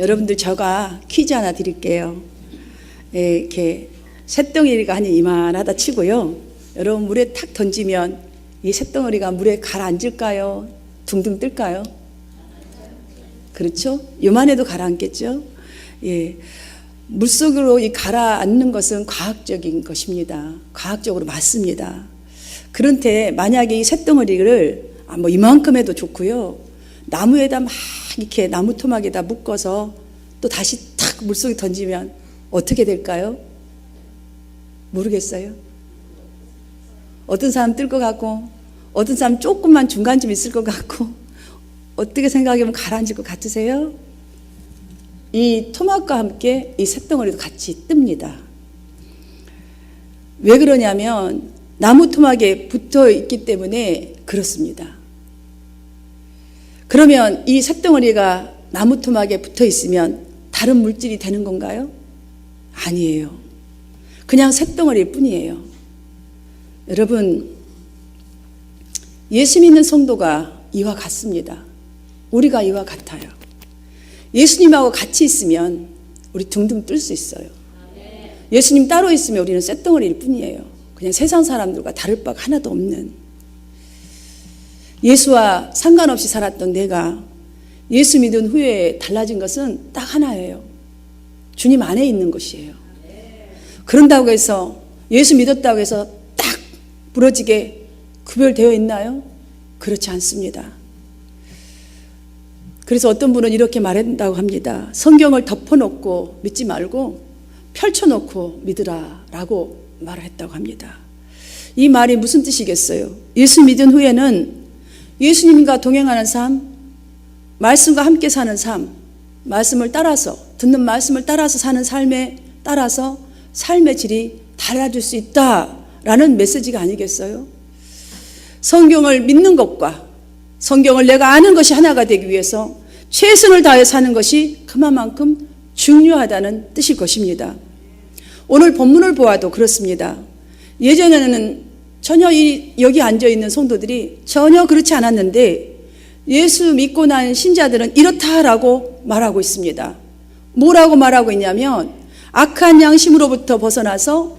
여러분들 제가 퀴즈 하나 드릴게요. 이렇게 쇳덩어리가 한 이만하다 치고요. 여러분 물에 탁 던지면 이 쇳덩어리가 물에 가라앉을까요? 둥둥 뜰까요? 그렇죠? 요만해도 가라앉겠죠? 예. 물속으로 이 가라앉는 것은 과학적인 것입니다. 과학적으로 맞습니다. 그런데 만약에 이 쇳덩어리를 뭐 이만큼 해도 좋고요. 나무에다 막 이렇게 나무 토막에다 묶어서 또 다시 탁 물속에 던지면 어떻게 될까요? 모르겠어요. 어떤 사람 뜰 것 같고 어떤 사람 조금만 중간쯤 있을 것 같고 어떻게 생각하면 가라앉을 것 같으세요? 이 토막과 함께 이 쇳덩어리도 같이 뜹니다. 왜 그러냐면 나무 토막에 붙어 있기 때문에 그렇습니다. 그러면 이 쇳덩어리가 나무 토막에 붙어 있으면 다른 물질이 되는 건가요? 아니에요. 그냥 쇳덩어리일 뿐이에요. 여러분, 예수 믿는 성도가 이와 같습니다. 우리가 이와 같아요. 예수님하고 같이 있으면 우리 둥둥 뜰 수 있어요. 예수님 따로 있으면 우리는 쇳덩어리일 뿐이에요. 그냥 세상 사람들과 다를 바가 하나도 없는, 예수와 상관없이 살았던 내가 예수 믿은 후에 달라진 것은 딱 하나예요. 주님 안에 있는 것이에요. 그런다고 해서 예수 믿었다고 해서 딱 부러지게 구별되어 있나요? 그렇지 않습니다. 그래서 어떤 분은 이렇게 말한다고 합니다. 성경을 덮어놓고 믿지 말고 펼쳐놓고 믿으라 라고 말을 했다고 합니다. 이 말이 무슨 뜻이겠어요? 예수 믿은 후에는 예수님과 동행하는 삶, 말씀과 함께 사는 삶, 말씀을 따라서, 듣는 말씀을 따라서 사는 삶에 따라서 삶의 질이 달라질 수 있다라는 메시지가 아니겠어요? 성경을 믿는 것과 성경을 내가 아는 것이 하나가 되기 위해서 최선을 다해 사는 것이 그만큼 중요하다는 뜻일 것입니다. 오늘 본문을 보아도 그렇습니다. 예전에는 전혀 여기 앉아있는 성도들이 전혀 그렇지 않았는데 예수 믿고 난 신자들은 이렇다라고 말하고 있습니다. 뭐라고 말하고 있냐면 악한 양심으로부터 벗어나서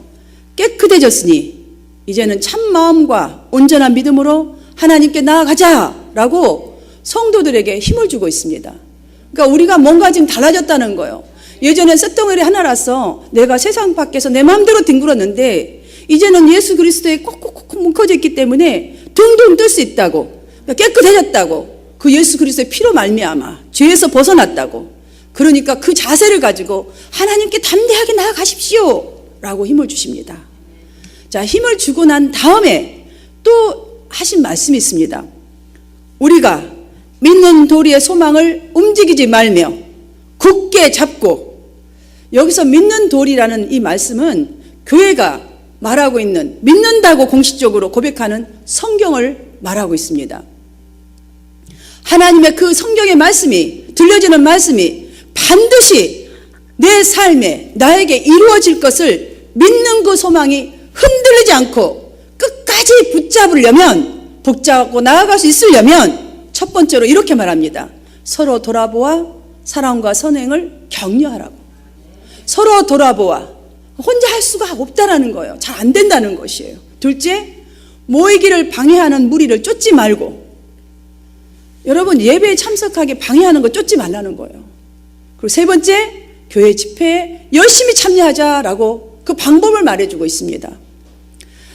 깨끗해졌으니 이제는 참 마음과 온전한 믿음으로 하나님께 나아가자라고 성도들에게 힘을 주고 있습니다. 그러니까 우리가 뭔가 지금 달라졌다는 거예요. 예전엔 쇳덩어리 하나라서 내가 세상 밖에서 내 마음대로 뒹굴었는데 이제는 예수 그리스도에 콕콕콕 묶어져 있기 때문에 둥둥 뜰 수 있다고, 깨끗해졌다고, 그 예수 그리스도의 피로 말미암아 죄에서 벗어났다고. 그러니까 그 자세를 가지고 하나님께 담대하게 나아가십시오 라고 힘을 주십니다. 자, 힘을 주고 난 다음에 또 하신 말씀이 있습니다. 우리가 믿는 도리의 소망을 움직이지 말며 굳게 잡고, 여기서 믿는 도리라는 이 말씀은 교회가 말하고 있는, 믿는다고 공식적으로 고백하는 성경을 말하고 있습니다. 하나님의 그 성경의 말씀이, 들려지는 말씀이 반드시 내 삶에 나에게 이루어질 것을 믿는 그 소망이 흔들리지 않고 끝까지 붙잡고 나아갈 수 있으려면 첫 번째로 이렇게 말합니다. 서로 돌아보아 사랑과 선행을 격려하라고. 서로 돌아보아, 혼자 할 수가 없다라는 거예요. 잘 안 된다는 것이에요. 둘째, 모이기를 방해하는 무리를 쫓지 말고, 여러분 예배에 참석하게 방해하는 거 쫓지 말라는 거예요. 그리고 세 번째, 교회 집회에 열심히 참여하자라고 그 방법을 말해주고 있습니다.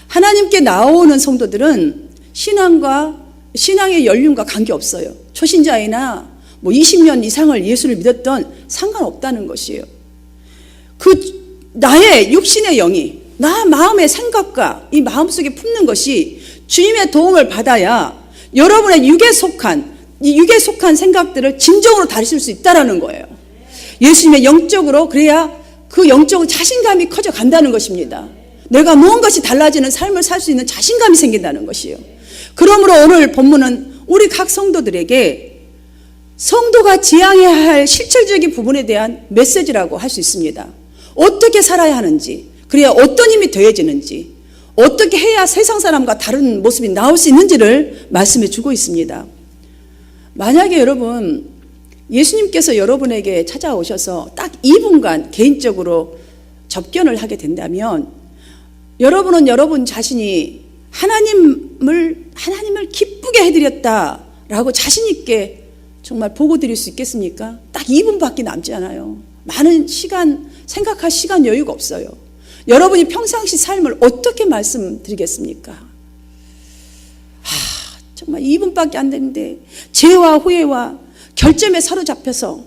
하나님께 나오는 성도들은 신앙의 연륜과 관계없어요. 초신자이나 20년 이상을 예수를 믿었던 상관없다는 것이에요. 나의 육신의 영이, 나 마음의 생각과 이 마음속에 품는 것이 주님의 도움을 받아야 여러분의 육에 속한 생각들을 진정으로 다루실 수 있다는 거예요. 예수님의 영적으로, 그래야 그 영적으로 자신감이 커져 간다는 것입니다. 내가 무언가씩 달라지는 삶을 살 수 있는 자신감이 생긴다는 것이에요. 그러므로 오늘 본문은 우리 각 성도들에게 성도가 지향해야 할 실질적인 부분에 대한 메시지라고 할 수 있습니다. 어떻게 살아야 하는지, 그래야 어떤 힘이 더해지는지, 어떻게 해야 세상 사람과 다른 모습이 나올 수 있는지를 말씀해 주고 있습니다. 만약에 여러분 예수님께서 여러분에게 찾아오셔서 딱 2분간 개인적으로 접견을 하게 된다면 여러분은 여러분 자신이 하나님을 기쁘게 해드렸다라고 자신 있게 정말 보고 드릴 수 있겠습니까? 딱 2분밖에 남지 않아요. 많은 시간, 생각할 시간 여유가 없어요. 여러분이 평상시 삶을 어떻게 말씀드리겠습니까? 정말 2분밖에 안 되는데 죄와 후회와 결점에 사로잡혀서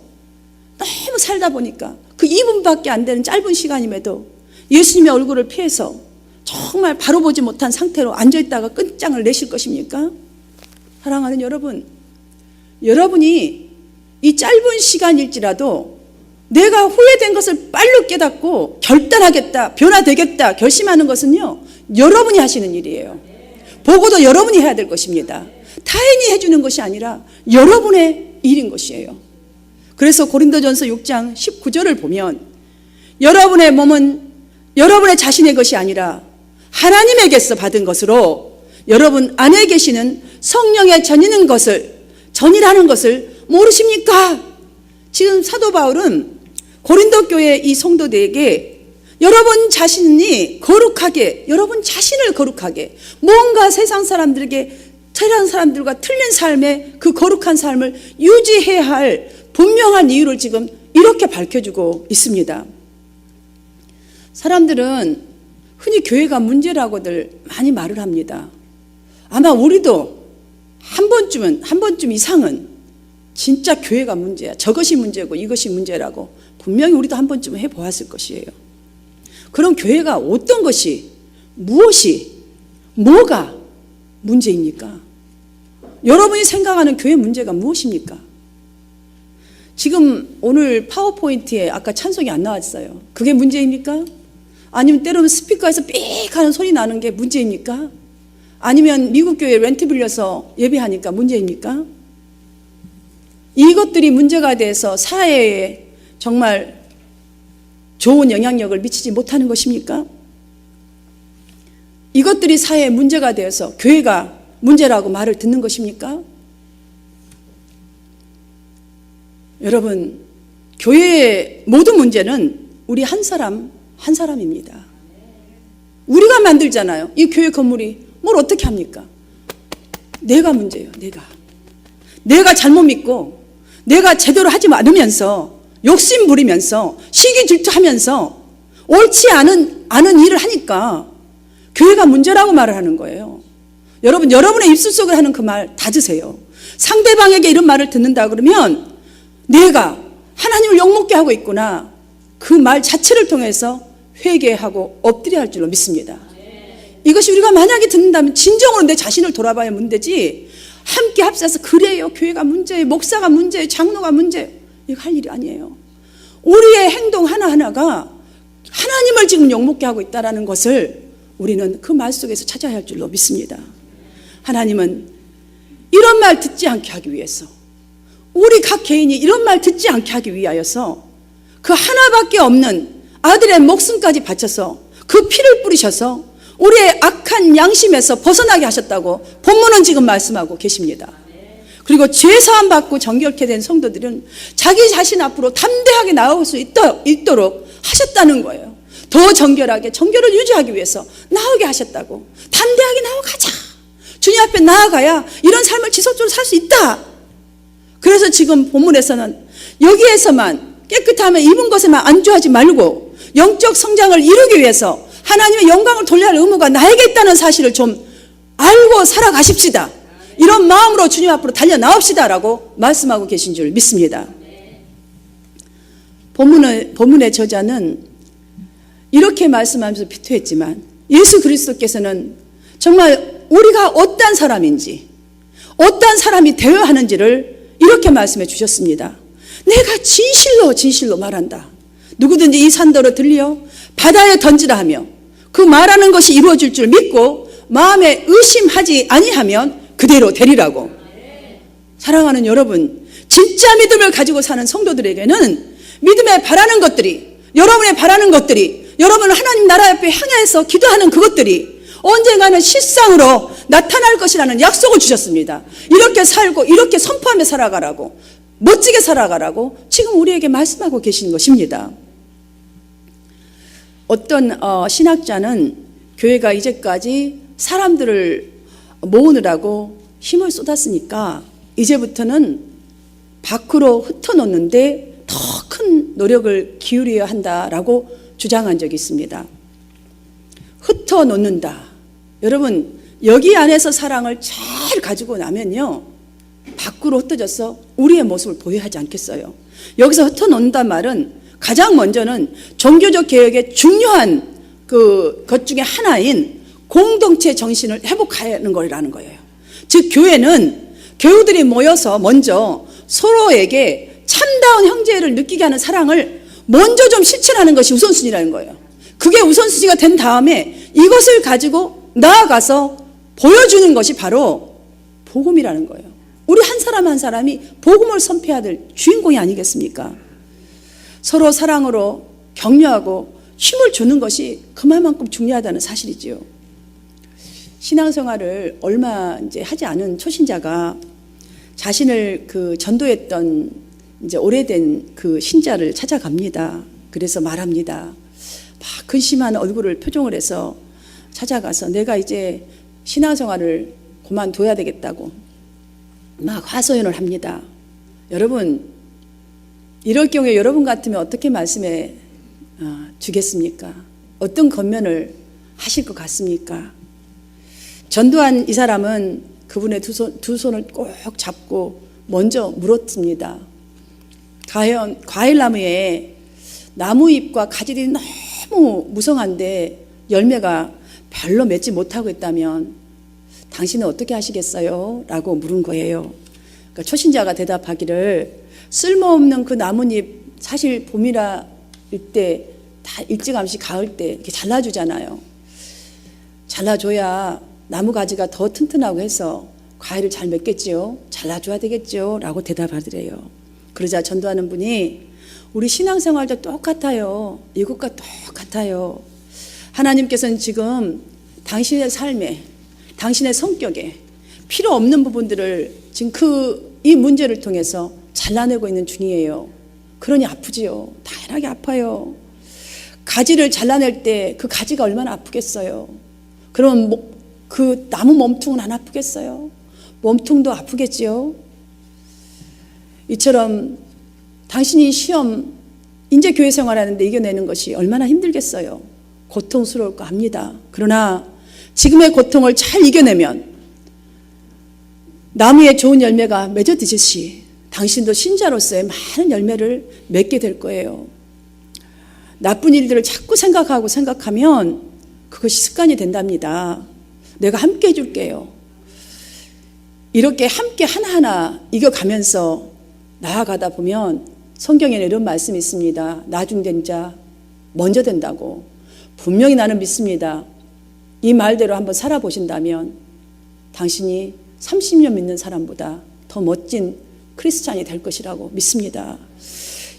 너무 살다 보니까 그 2분밖에 안 되는 짧은 시간임에도 예수님의 얼굴을 피해서 정말 바로 보지 못한 상태로 앉아있다가 끝장을 내실 것입니까? 사랑하는 여러분, 여러분이 이 짧은 시간일지라도 내가 후회된 것을 빨리 깨닫고 결단하겠다, 변화되겠다 결심하는 것은요, 여러분이 하시는 일이에요. 보고도 여러분이 해야 될 것입니다. 타인이 해주는 것이 아니라 여러분의 일인 것이에요. 그래서 고린도전서 6장 19절을 보면 여러분의 몸은 여러분의 자신의 것이 아니라 하나님에게서 받은 것으로 여러분 안에 계시는 성령의 전이라는 것을 모르십니까? 지금 사도 바울은 고린도 교회 이 성도들에게 여러분 자신이 거룩하게, 여러분 자신을 거룩하게, 뭔가 세상 사람들과 틀린 삶의 그 거룩한 삶을 유지해야 할 분명한 이유를 지금 이렇게 밝혀주고 있습니다. 사람들은 흔히 교회가 문제라고들 많이 말을 합니다. 아마 우리도 한 번쯤 이상은 진짜 교회가 문제야, 저것이 문제고 이것이 문제라고 분명히 우리도 한 번쯤은 해보았을 것이에요. 그럼 교회가 어떤 것이, 무엇이, 뭐가 문제입니까? 여러분이 생각하는 교회 문제가 무엇입니까? 지금 오늘 파워포인트에 아까 찬송이 안 나왔어요. 그게 문제입니까? 아니면 때로는 스피커에서 삑 하는 소리 나는 게 문제입니까? 아니면 미국 교회 렌트 빌려서 예배하니까 문제입니까? 이것들이 문제가 돼서 사회에 정말 좋은 영향력을 미치지 못하는 것입니까? 이것들이 사회에 문제가 되어서 교회가 문제라고 말을 듣는 것입니까? 여러분, 교회의 모든 문제는 우리 한 사람입니다. 우리가 만들잖아요. 이 교회 건물이 뭘 어떻게 합니까? 내가 문제예요. 내가 잘못 믿고 내가 제대로 하지 않으면서 욕심 부리면서 시기 질투하면서 옳지 않은 일을 하니까 교회가 문제라고 말을 하는 거예요. 여러분, 여러분의 입술 속에 하는 그 말 닫으세요. 상대방에게 이런 말을 듣는다 그러면 내가 하나님을 욕먹게 하고 있구나, 그 말 자체를 통해서 회개하고 엎드려야 할 줄로 믿습니다. 이것이 우리가 만약에 듣는다면 진정으로 내 자신을 돌아봐야 문제지, 함께 합세해서 그래요, 교회가 문제예요, 목사가 문제예요, 장로가 문제예요, 이거 할 일이 아니에요. 우리의 행동 하나하나가 하나님을 지금 욕먹게 하고 있다는 것을 우리는 그 말 속에서 찾아야 할 줄로 믿습니다. 하나님은 이런 말 듣지 않게 하기 위해서, 우리 각 개인이 이런 말 듣지 않게 하기 위하여서 그 하나밖에 없는 아들의 목숨까지 바쳐서 그 피를 뿌리셔서 우리의 악한 양심에서 벗어나게 하셨다고 본문은 지금 말씀하고 계십니다. 그리고 죄사함 받고 정결케 된 성도들은 자기 자신 앞으로 담대하게 나올 수 있도록 하셨다는 거예요. 더 정결하게, 정결을 유지하기 위해서 나오게 하셨다고. 담대하게 나아가자. 주님 앞에 나아가야 이런 삶을 지속적으로 살 수 있다. 그래서 지금 본문에서는 여기에서만 깨끗함에 입은 것에만 안주하지 말고 영적 성장을 이루기 위해서 하나님의 영광을 돌려야 할 의무가 나에게 있다는 사실을 좀 알고 살아가십시다. 이런 마음으로 주님 앞으로 달려나옵시다라고 말씀하고 계신 줄 믿습니다. 본문의 저자는 이렇게 말씀하면서 피투했지만 예수 그리스도께서는 정말 우리가 어떤 사람인지, 어떤 사람이 되어야 하는지를 이렇게 말씀해 주셨습니다. 내가 진실로 말한다. 누구든지 이 산더러 들려 바다에 던지라 하며 그 말하는 것이 이루어질 줄 믿고 마음에 의심하지 아니하면 그대로 되리라고. 사랑하는 여러분, 진짜 믿음을 가지고 사는 성도들에게는 믿음에 바라는 것들이, 여러분의 바라는 것들이, 여러분 하나님 나라 앞에 향해서 기도하는 그것들이 언젠가는 실상으로 나타날 것이라는 약속을 주셨습니다. 이렇게 살고 이렇게 선포하며 살아가라고. 멋지게 살아가라고 지금 우리에게 말씀하고 계신 것입니다. 어떤 신학자는 교회가 이제까지 사람들을 모으느라고 힘을 쏟았으니까 이제부터는 밖으로 흩어놓는데 더 큰 노력을 기울여야 한다라고 주장한 적이 있습니다. 흩어놓는다. 여러분, 여기 안에서 사랑을 잘 가지고 나면요, 밖으로 흩어져서 우리의 모습을 보여야 하지 않겠어요? 여기서 흩어놓는단 말은 가장 먼저는 종교적 개혁의 중요한 것 중에 하나인 공동체 정신을 회복하는 거라는 거예요. 즉, 교회는 교우들이 모여서 먼저 서로에게 참다운 형제를 느끼게 하는 사랑을 먼저 좀 실천하는 것이 우선순위라는 거예요. 그게 우선순위가 된 다음에 이것을 가지고 나아가서 보여주는 것이 바로 복음이라는 거예요. 우리 한 사람 한 사람이 복음을 선포해야 될 주인공이 아니겠습니까? 서로 사랑으로 격려하고 힘을 주는 것이 그만큼 중요하다는 사실이지요. 신앙생활을 얼마 이제 하지 않은 초신자가 자신을 전도했던 이제 오래된 그 신자를 찾아갑니다. 그래서 말합니다. 막 근심한 얼굴을 표정을 해서 찾아가서 내가 이제 신앙생활을 그만둬야 되겠다고 막 하소연을 합니다. 여러분, 이럴 경우에 여러분 같으면 어떻게 말씀해 주겠습니까? 어떤 권면을 하실 것 같습니까? 전도한 이 사람은 그분의 두 손을 꼭 잡고 먼저 물었습니다. 과일나무에 나무잎과 가지들이 너무 무성한데 열매가 별로 맺지 못하고 있다면 당신은 어떻게 하시겠어요? 라고 물은 거예요. 그러니까 초신자가 대답하기를 쓸모없는 그 나뭇잎, 사실 봄이라 이때 다 일찌감치 가을 때 이렇게 잘라주잖아요. 잘라줘야 나무 가지가 더 튼튼하고 해서 과일을 잘 맺겠지요. 잘라줘야 되겠죠. 라고 대답하더래요. 그러자 전도하는 분이 우리 신앙생활도 똑같아요. 이것과 똑같아요. 하나님께서는 지금 당신의 삶에, 당신의 성격에 필요 없는 부분들을 지금 이 문제를 통해서 잘라내고 있는 중이에요. 그러니 아프지요. 당연하게 아파요. 가지를 잘라낼 때 그 가지가 얼마나 아프겠어요. 그럼 그 나무 몸통은 안 아프겠어요? 몸통도 아프겠지요. 이처럼 당신이 시험, 이제 교회 생활하는데 이겨내는 것이 얼마나 힘들겠어요. 고통스러울까 합니다. 그러나 지금의 고통을 잘 이겨내면 나무에 좋은 열매가 맺어지듯이 당신도 신자로서의 많은 열매를 맺게 될 거예요. 나쁜 일들을 자꾸 생각하면 그것이 습관이 된답니다. 내가 함께 해줄게요. 이렇게 함께 하나하나 이겨가면서 나아가다 보면 성경에 이런 말씀이 있습니다. 나중된 자 먼저 된다고. 분명히 나는 믿습니다. 이 말대로 한번 살아보신다면 당신이 30년 믿는 사람보다 더 멋진 크리스찬이 될 것이라고 믿습니다.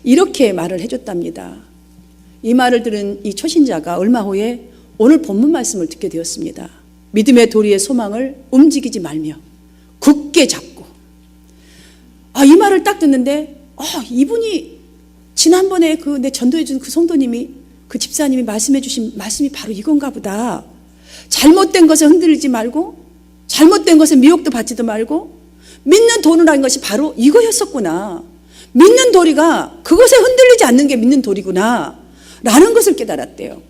이렇게 말을 해줬답니다. 이 말을 들은 이 초신자가 얼마 후에 오늘 본문 말씀을 듣게 되었습니다. 믿음의 도리의 소망을 움직이지 말며 굳게 잡고. 이 말을 딱 듣는데 이분이 지난번에 내 전도해준 그 성도님이, 그 집사님이 말씀해 주신 말씀이 바로 이건가 보다. 잘못된 것에 흔들리지 말고, 잘못된 것에 미혹도 받지도 말고, 믿는 도리라는 것이 바로 이거였었구나. 믿는 도리가 그것에 흔들리지 않는 게 믿는 도리구나 라는 것을 깨달았대요.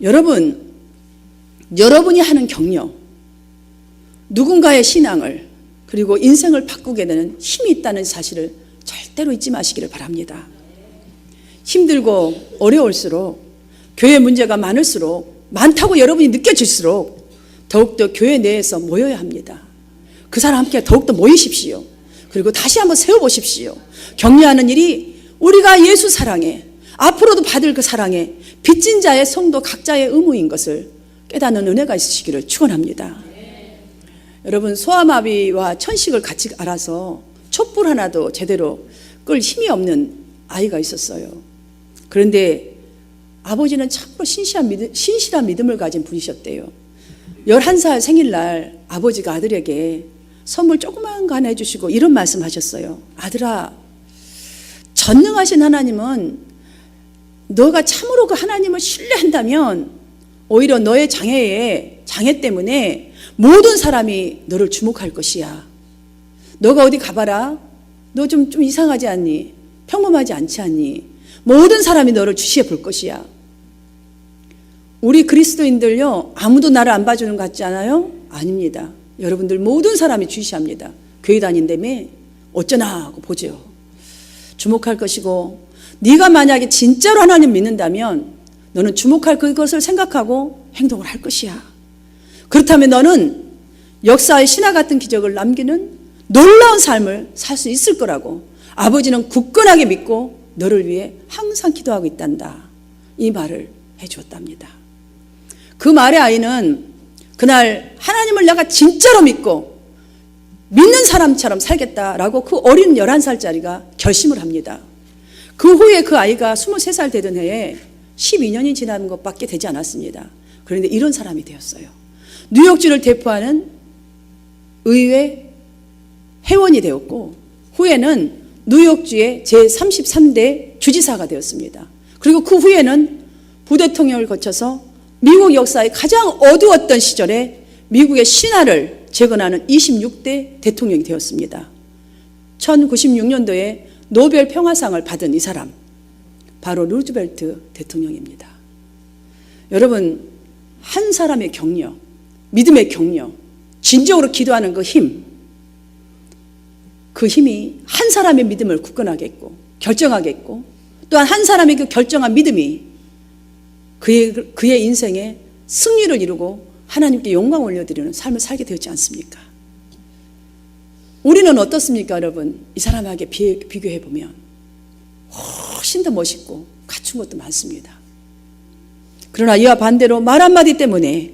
여러분이 하는 격려, 누군가의 신앙을 그리고 인생을 바꾸게 되는 힘이 있다는 사실을 절대로 잊지 마시기를 바랍니다. 힘들고 어려울수록, 교회 문제가 많다고 여러분이 느껴질수록 더욱더 교회 내에서 모여야 합니다. 그 사람 함께 더욱더 모이십시오. 그리고 다시 한번 세워보십시오. 격려하는 일이 우리가 예수 사랑에, 앞으로도 받을 그 사랑에 빚진 자의 성도 각자의 의무인 것을 깨닫는 은혜가 있으시기를 축원합니다. 여러분, 소아마비와 천식을 같이 알아서 촛불 하나도 제대로 끌 힘이 없는 아이가 있었어요. 그런데 아버지는 참으로 신실한 믿음을 가진 분이셨대요. 11살 생일날 아버지가 아들에게 선물 조그만 거 하나 해주시고 이런 말씀 하셨어요. 아들아, 전능하신 하나님은 너가 참으로 그 하나님을 신뢰한다면 오히려 너의 장애 때문에 모든 사람이 너를 주목할 것이야. 너가 어디 가봐라. 너 좀 이상하지 않니? 평범하지 않지 않니? 모든 사람이 너를 주시해 볼 것이야. 우리 그리스도인들요, 아무도 나를 안 봐주는 것 같지 않아요? 아닙니다. 여러분들 모든 사람이 주시합니다. 교회 다닌다며 어쩌나 하고 보죠. 주목할 것이고, 네가 만약에 진짜로 하나님 믿는다면 너는 주목할 그것을 생각하고 행동을 할 것이야. 그렇다면 너는 역사의 신화 같은 기적을 남기는 놀라운 삶을 살 수 있을 거라고 아버지는 굳건하게 믿고 너를 위해 항상 기도하고 있단다. 이 말을 해주었답니다. 그 말의 아이는 그날 하나님을 내가 진짜로 믿고 믿는 사람처럼 살겠다라고 그 어린 11살짜리가 결심을 합니다. 그 후에 그 아이가 23살 되던 해에 12년이 지난 것밖에 되지 않았습니다. 그런데 이런 사람이 되었어요. 뉴욕주를 대표하는 의회 회원이 되었고, 후에는 뉴욕주의 제33대 주지사가 되었습니다. 그리고 그 후에는 부대통령을 거쳐서 미국 역사의 가장 어두웠던 시절에 미국의 신화를 재건하는 26대 대통령이 되었습니다. 1096년도에 노벨 평화상을 받은 이 사람, 바로 루즈벨트 대통령입니다. 여러분, 한 사람의 격려, 믿음의 격려, 진정으로 기도하는 그 힘, 그 힘이 한 사람의 믿음을 굳건하게 했고 결정하게 했고, 또한 한 사람의 그 결정한 믿음이 그의 인생에 승리를 이루고 하나님께 영광 올려드리는 삶을 살게 되었지 않습니까? 우리는 어떻습니까, 여러분? 이 사람에게 비교해보면 훨씬 더 멋있고 갖춘 것도 많습니다. 그러나 이와 반대로 말 한마디 때문에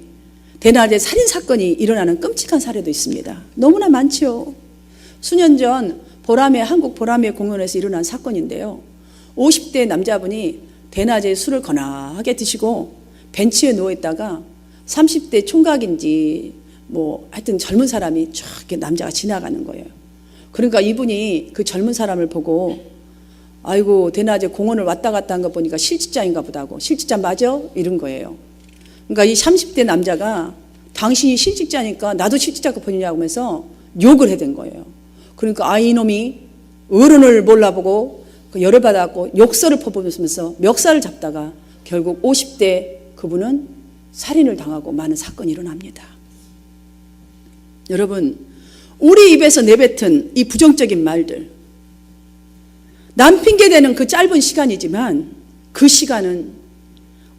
대낮에 살인사건이 일어나는 끔찍한 사례도 있습니다. 너무나 많죠. 수년 전 한국 보라매 공원에서 일어난 사건인데요. 50대 남자분이 대낮에 술을 거나하게 드시고 벤치에 누워있다가 30대 총각인지 하여튼 젊은 사람이 쫙 이렇게 남자가 지나가는 거예요. 그러니까 이분이 그 젊은 사람을 보고, 아이고 대낮에 공원을 왔다 갔다 한 거 보니까 실직자인가 보다고, 실직자 맞아? 이런 거예요. 그러니까 이 30대 남자가 당신이 실직자니까 나도 실직자가 보이냐고 하면서 욕을 해댄 거예요. 그러니까 이놈이 어른을 몰라보고 열을 받아갖고 욕설을 퍼부으면서 멱살을 잡다가 결국 50대 그분은 살인을 당하고 많은 사건이 일어납니다. 여러분, 우리 입에서 내뱉은 이 부정적인 말들, 남 핑계대는 그 짧은 시간이지만 그 시간은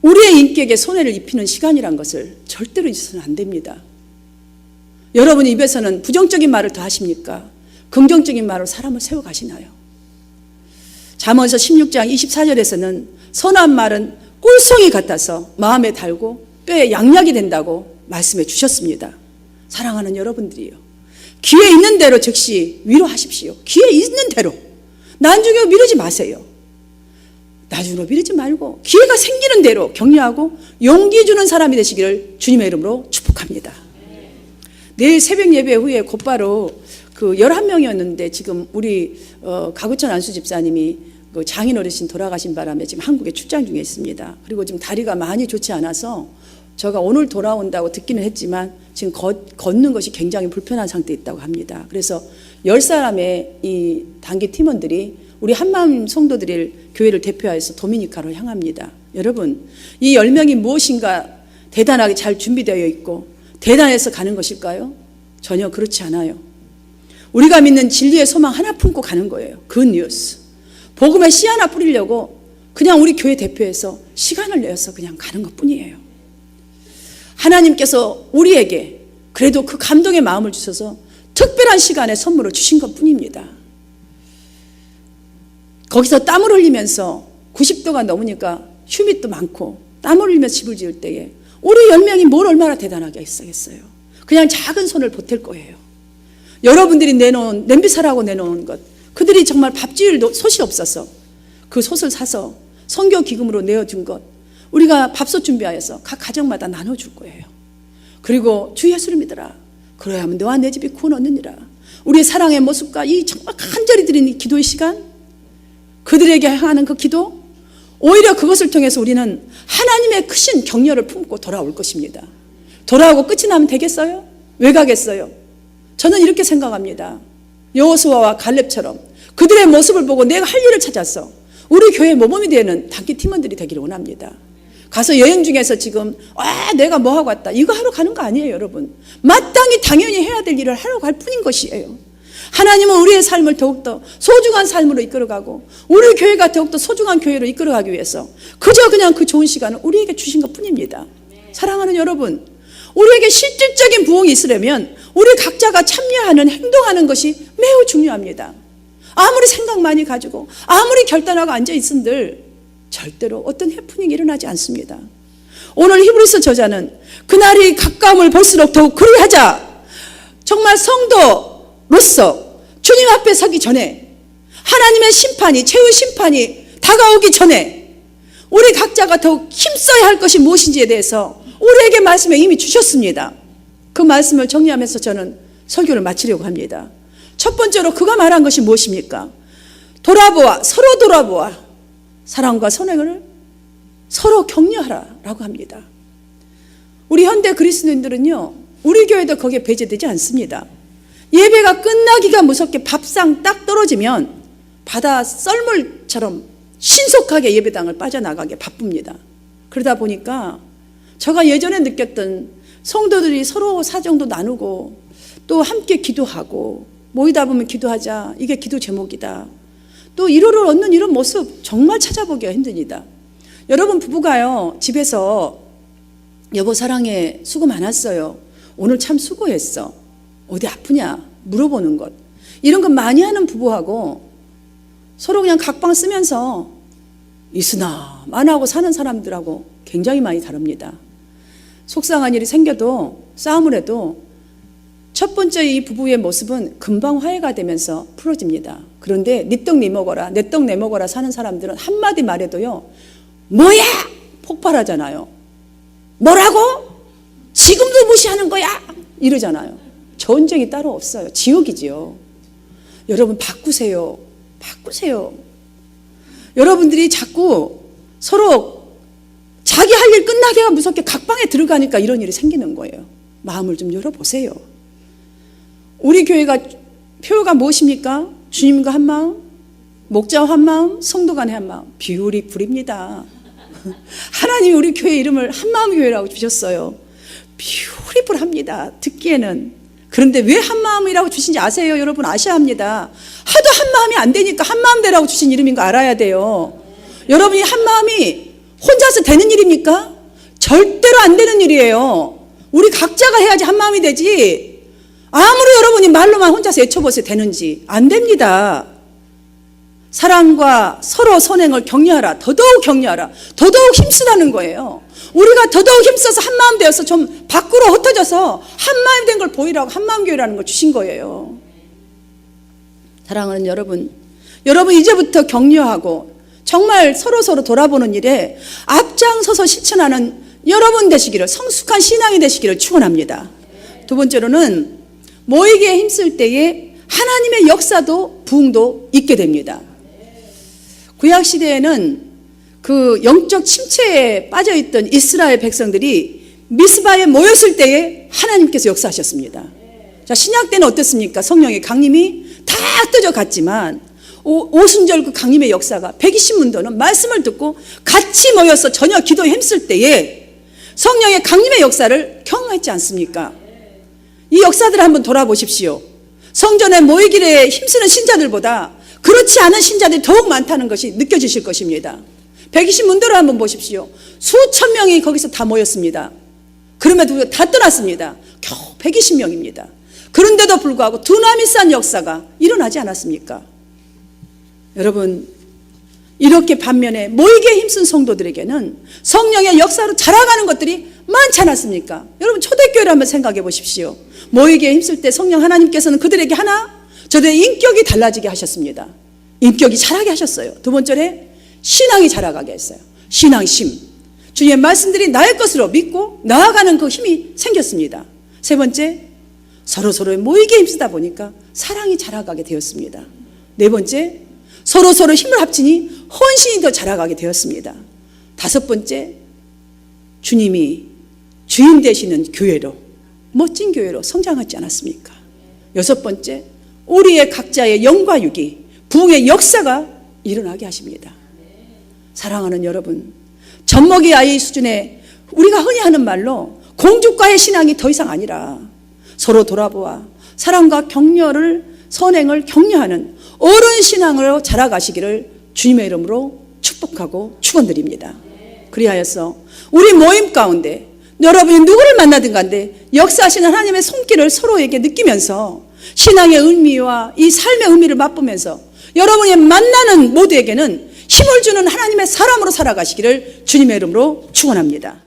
우리의 인격에 손해를 입히는 시간이란 것을 절대로 잊어서는 안 됩니다. 여러분 입에서는 부정적인 말을 더 하십니까? 긍정적인 말로 사람을 세워가시나요? 잠언서 16장 24절에서는 선한 말은 꿀송이 같아서 마음에 달고 뼈에 양약이 된다고 말씀해 주셨습니다. 사랑하는 여러분들이요, 기회 있는 대로 즉시 위로하십시오. 기회 있는 대로. 나중에 미루지 마세요. 나중에 미루지 말고 기회가 생기는 대로 격려하고 용기 주는 사람이 되시기를 주님의 이름으로 축복합니다. 내일 새벽 예배 후에 곧바로 11명이었는데 지금 우리 가구천 안수 집사님이 그 장인 어르신 돌아가신 바람에 지금 한국에 출장 중에 있습니다. 그리고 지금 다리가 많이 좋지 않아서 제가 오늘 돌아온다고 듣기는 했지만 지금 걷는 것이 굉장히 불편한 상태에 있다고 합니다. 그래서 10사람의 이 단기 팀원들이 우리 한마음 성도들의 교회를 대표해서 도미니카로 향합니다. 여러분, 이 10명이 무엇인가 대단하게 잘 준비되어 있고 대단해서 가는 것일까요? 전혀 그렇지 않아요. 우리가 믿는 진리의 소망 하나 품고 가는 거예요. 그 뉴스. 복음의 씨 하나 뿌리려고 그냥 우리 교회 대표해서 시간을 내어서 그냥 가는 것 뿐이에요. 하나님께서 우리에게 그래도 그 감동의 마음을 주셔서 특별한 시간에 선물을 주신 것 뿐입니다. 거기서 땀을 흘리면서 90도가 넘으니까 휴밋도 많고 땀을 흘리면서 집을 지을 때에 우리 10명이 뭘 얼마나 대단하게 했어요. 그냥 작은 손을 보탤 거예요. 여러분들이 내놓은 냄비살하고 내놓은 것, 그들이 정말 밥 지을 솥이 없어서 그 솥을 사서 선교 기금으로 내어준 것, 우리가 밥솥 준비하여서 각 가정마다 나눠줄 거예요. 그리고 주 예수를 믿으라. 그래야만 너와 내 집이 구원 얻느니라. 우리의 사랑의 모습과 이 정말 간절히 드리는 이 기도의 시간, 그들에게 향하는 그 기도, 오히려 그것을 통해서 우리는 하나님의 크신 격려를 품고 돌아올 것입니다. 돌아오고 끝이 나면 되겠어요? 왜 가겠어요? 저는 이렇게 생각합니다. 여호수아와 갈렙처럼 그들의 모습을 보고 내가 할 일을 찾아서 우리 교회 모범이 되는 단기 팀원들이 되기를 원합니다. 가서 여행 중에서 지금 내가 뭐 하고 왔다 이거 하러 가는 거 아니에요, 여러분. 마땅히 당연히 해야 될 일을 하러 갈 뿐인 것이에요. 하나님은 우리의 삶을 더욱더 소중한 삶으로 이끌어가고 우리 교회가 더욱더 소중한 교회로 이끌어가기 위해서 그저 그냥 그 좋은 시간을 우리에게 주신 것 뿐입니다. 사랑하는 여러분, 우리에게 실질적인 부흥이 있으려면 우리 각자가 참여하는 행동하는 것이 매우 중요합니다. 아무리 생각 많이 가지고 아무리 결단하고 앉아있은들 절대로 어떤 해프닝이 일어나지 않습니다. 오늘 히브리서 저자는 그날이 가까움을 볼수록 더욱 그리하자, 정말 성도로서 주님 앞에 서기 전에 하나님의 심판이, 최후 심판이 다가오기 전에 우리 각자가 더욱 힘써야 할 것이 무엇인지에 대해서 우리에게 말씀을 이미 주셨습니다. 그 말씀을 정리하면서 저는 설교를 마치려고 합니다. 첫 번째로 그가 말한 것이 무엇입니까? 돌아보아, 서로 돌아보아 사랑과 선행을 서로 격려하라 라고 합니다. 우리 현대 그리스도인들은요, 우리 교회도 거기에 배제되지 않습니다. 예배가 끝나기가 무섭게 밥상 딱 떨어지면 바다 썰물처럼 신속하게 예배당을 빠져나가게 바쁩니다. 그러다 보니까 제가 예전에 느꼈던 성도들이 서로 사정도 나누고 또 함께 기도하고 모이다 보면 기도하자, 이게 기도 제목이다, 또 위로를 얻는 이런 모습 정말 찾아보기가 힘듭니다. 여러분, 부부가요 집에서 여보 사랑해, 수고 많았어요, 오늘 참 수고했어, 어디 아프냐 물어보는 것, 이런 것 많이 하는 부부하고 서로 그냥 각방 쓰면서 이스나 만하고 사는 사람들하고 굉장히 많이 다릅니다. 속상한 일이 생겨도 싸움을 해도 첫 번째 이 부부의 모습은 금방 화해가 되면서 풀어집니다. 그런데 네 떡 네 먹어라, 내 떡 내 먹어라 사는 사람들은 한마디 말해도요, 뭐야? 폭발하잖아요. 뭐라고? 지금도 무시하는 거야? 이러잖아요. 전쟁이 따로 없어요. 지옥이지요. 여러분, 바꾸세요. 바꾸세요. 여러분들이 자꾸 서로 자기 할 일 끝나기가 무섭게 각방에 들어가니까 이런 일이 생기는 거예요. 마음을 좀 열어보세요. 우리 교회가 표가 무엇입니까? 주님과 한 마음, 목자와 한 마음, 성도 간의 한 마음. 뷰티풀입니다. 하나님이 우리 교회 이름을 한마음교회라고 주셨어요. 뷰티풀합니다, 듣기에는. 그런데 왜 한마음이라고 주신지 아세요? 여러분, 아셔야 합니다. 하도 한마음이 안 되니까 한마음대라고 주신 이름인 거 알아야 돼요. 여러분이 한마음이 혼자서 되는 일입니까? 절대로 안 되는 일이에요. 우리 각자가 해야지 한마음이 되지. 아무리 여러분이 말로만 혼자서 외쳐보세요, 되는지. 안 됩니다. 사랑과 서로 선행을 격려하라, 더더욱 격려하라, 더더욱 힘쓰라는 거예요. 우리가 더더욱 힘써서 한마음 되어서 좀 밖으로 흩어져서 한마음 된 걸 보이라고 한마음교회라는 걸 주신 거예요. 사랑하는 여러분, 여러분 이제부터 격려하고 정말 서로 돌아보는 일에 앞장서서 실천하는 여러분 되시기를, 성숙한 신앙이 되시기를 축원합니다. 두 번째로는 모이기에 힘쓸 때에 하나님의 역사도 부흥도 있게 됩니다. 구약시대에는 그 영적 침체에 빠져있던 이스라엘 백성들이 미스바에 모였을 때에 하나님께서 역사하셨습니다. 자, 신약 때는 어땠습니까? 성령의 강림이 다 흩어져 갔지만 오순절 그 강림의 역사가 120문도는 말씀을 듣고 같이 모여서 전혀 기도에 힘쓸 때에 성령의 강림의 역사를 경험했지 않습니까? 이 역사들을 한번 돌아보십시오. 성전에 모이기에 힘쓰는 신자들보다 그렇지 않은 신자들이 더욱 많다는 것이 느껴지실 것입니다. 120문도를 한번 보십시오. 수천 명이 거기서 다 모였습니다. 그럼에도 다 떠났습니다. 겨우 120명입니다. 그런데도 불구하고 두나미산 역사가 일어나지 않았습니까? 여러분, 이렇게 반면에 모이기에 힘쓴 성도들에게는 성령의 역사로 자라가는 것들이 많지 않았습니까? 여러분, 초대교회를 한번 생각해 보십시오. 모이기에 힘쓸 때 성령 하나님께서는 그들에게 하나, 저들의 인격이 달라지게 하셨습니다. 인격이 자라게 하셨어요. 두 번째에 신앙이 자라가게 했어요. 신앙심. 주님의 말씀들이 나의 것으로 믿고 나아가는 그 힘이 생겼습니다. 세 번째, 서로서로 모이게 힘쓰다 보니까 사랑이 자라가게 되었습니다. 네 번째, 서로서로 힘을 합치니 헌신이 더 자라가게 되었습니다. 다섯 번째, 주님이 주인 되시는 교회로, 멋진 교회로 성장하지 않았습니까? 여섯 번째, 우리의 각자의 영과 육이 부흥의 역사가 일어나게 하십니다. 사랑하는 여러분, 젖먹이 아이 수준의 우리가 흔히 하는 말로 공주과의 신앙이 더 이상 아니라 서로 돌아보아 사랑과 격려를, 선행을 격려하는 어른 신앙으로 자라가시기를 주님의 이름으로 축복하고 축원드립니다. 그리하여서 우리 모임 가운데 여러분이 누구를 만나든 간데 역사하시는 하나님의 손길을 서로에게 느끼면서 신앙의 의미와 이 삶의 의미를 맛보면서 여러분이 만나는 모두에게는 힘을 주는 하나님의 사람으로 살아가시기를 주님의 이름으로 축원합니다.